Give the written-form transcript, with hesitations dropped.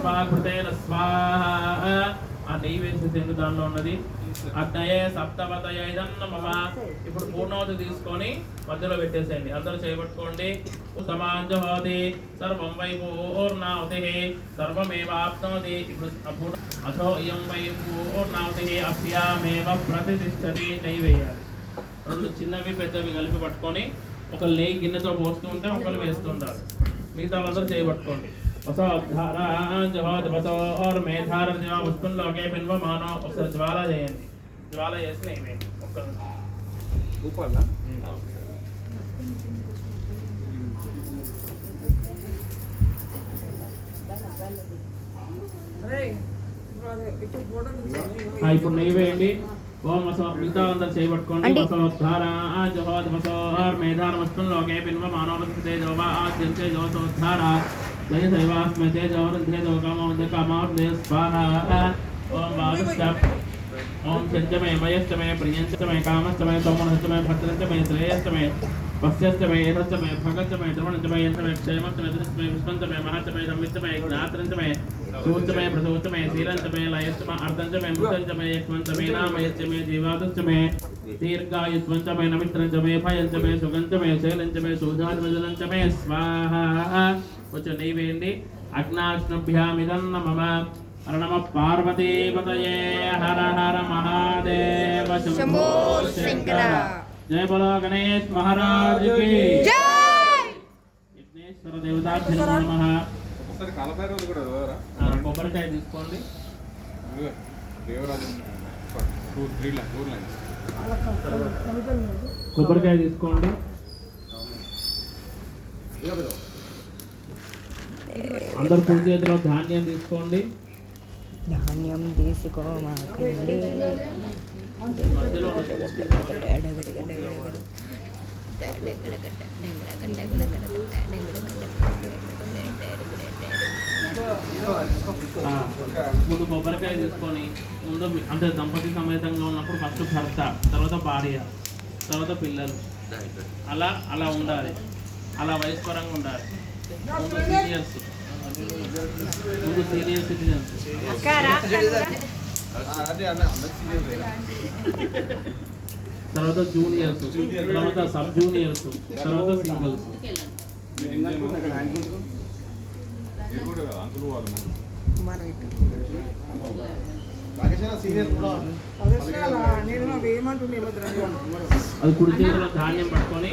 స్వాకృతేన స్వాహ. ఆ నెయ్యి వేసేసేందుకు దానిలో ఉన్నది. అగ్నయే సప్తపతయే నమః. ఇప్పుడు పూర్ణావతి తీసుకొని మధ్యలో పెట్టేసేయండి. అందరూ చేయబట్టుకోండి. ఉత్తమాంజహోతి సర్వం వై పూర్ణావతి సర్వమేవాప్నోతి. ఇప్పుడు అథో ఇయం వై పూర్ణావతి అస్యామేవ ప్రతిష్ఠతి. నెయ్యి వేయాలి. రెండు చిన్నవి పెద్దవి కలిపి పట్టుకొని ఒక నెయ్యి గిన్నెతో పోస్తూ ఉంటే ఒకరు వేస్తుంటారు. మిగతా వాళ్ళందరూ చేయబట్టుకోండి. ఒకసారి జ్వాల చేయండి. జ్వాల చేసి నెయ్యి వేయండి. ఇప్పుడు నెయ్యి వేయండి. ఓం వసో మిగతా అందరు చేయబట్టుకోండి. వసోద్ధార జహోద్ వసోహర్ మేధార వస్తుల్లోకే పిన్వ మానవస్య తేజోవా ఆద్యం తేజోసోద్ధార జయ దైవాస్మ తేజోరుంధే దోకామోంధ కామార్ధే స్వాహ. ఓం వాగస్య ఓం చంచమే మయశ్చమే ప్రియంచమే కామశ్చమే సోమనశ్చమే భద్రంచమే శ్రేయశ్చమే పశ్యశ్చమే ఏతశ్చమే భగశ్చమే ధ్రువణశ్చమే యంచమే క్షేమశ్చమే దృశ్చమే విష్ణంచమే మహాశ్చమే సంవిశ్చమే జ్ఞాత్రంచమే శూర్చమే ప్రసూచమే శీలంచమే లయశ్చమే అర్ధంచమే మృతంచమే యక్ష్మంచమే నామయశ్చమే జీవాదుశ్చమే దీర్ఘాయుష్మంచమే నమిత్రంచమే భయంచమే సుగంచమే శైలంచమే శూధాద్వజలంచమే స్వాహ. కొంచెం నెయ్యి వేయండి. అగ్నాశ్నుభ్యామిదం నమః. హర నమః పార్వతీపతయే హర హర మహాదేవ శంభో శంకర. జయ బలో గణేష్ మహారాజ్ కి జై. విఘ్నేశ్వర దేవతాభ్యో నమః. కొబ్బరికాయ తీసుకోండి. కొబ్బరికాయ తీసుకోండి. అందరు పూజ చేతిలో ధాన్యం తీసుకోండి. ధాన్యం తీసుకోమాకండి. ముందు కొబ్బరికాయ తీసుకొని ముందు అంటే దంపతి సమేతంగా ఉన్నప్పుడు ఫస్ట్ భర్త, తర్వాత భార్య, తర్వాత పిల్లలు, అలా అలా ఉండాలి. అలా వయసు పరంగా ఉండాలి. ముందు సీనియర్ సిటిజన్స్, తర్వాత జూనియర్స్, తర్వాత సబ్ జూనియర్స్, తర్వాత సింగిల్స్. అది కుడి చేతిలో ధాన్యం పట్టుకొని